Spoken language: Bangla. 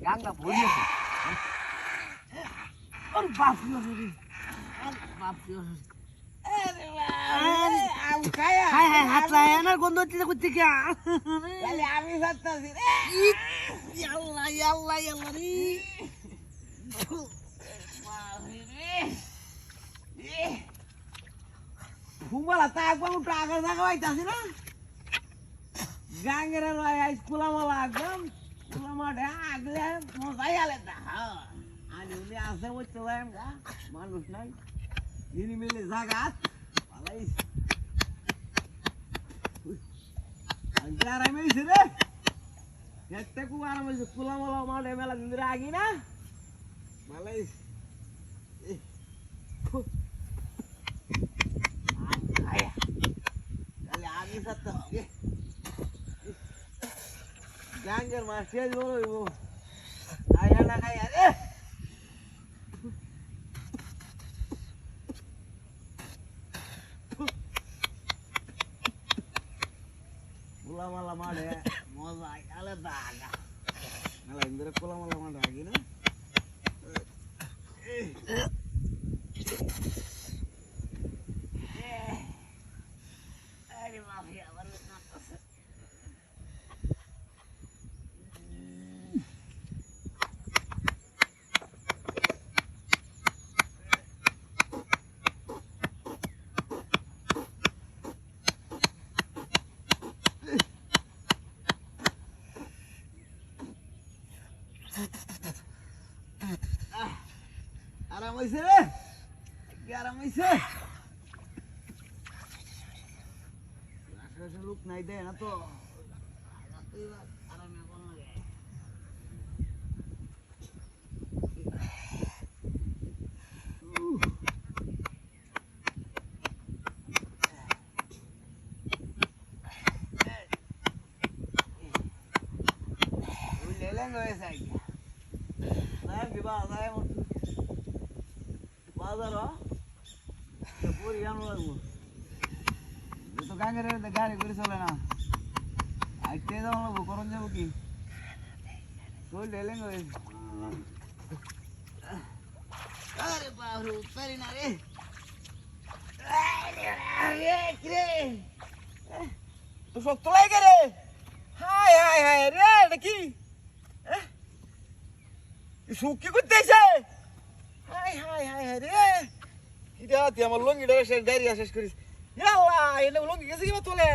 গাঙ্গা ভরিয়েছে ওর বাপ হাত লাগে না গন্ধ হচ্ছে করতে কি আমি ভাবতাছি আল্লাহ আল্লাহ আল্লাহ রে ফুমালা তা একবার টাকা টাকা পাইতাছি না গাঙ্গের খোলামালা একদম খোলামাঠে আগলে মজাই আলাদা আর উনি আসে বলতে পারেন মানুষ নাই যিনি মিলে জায়গা ভালাই আরাম হয়েছে রে একটা খুব আরাম হয়েছে খোলামালা মাঠে মেলা দিন ধরে আগি না ভালাই আমি সাথে গাঙ্গের মাছ শেষ বলো আয়া না খাই আরে খোলামালা মাঠে মজা আলাদা আগা মেলা ইন্দরে খোলামালা মাঠে আগি না আরে মাফি আবার আরাম হয়েছে রে আরাম হয়েছে লোক নাই দেয় না তো আরামে গাড়ি করে চলে না আইতে যাবো করণ যাবো কি চল ঢেলেন আরে বাবু উত্তারি না রে তো শক্ত লাগে রে হায় হায় হায় রে এটা কি সুখ কি করতেছে হায় হায় হায় হায় রে কি আমার লঙ্গিটা শেষ ডায়রিয়া শেষ করিস আল্লাহ এটা লঙ্গি গেছে কিবা তোলে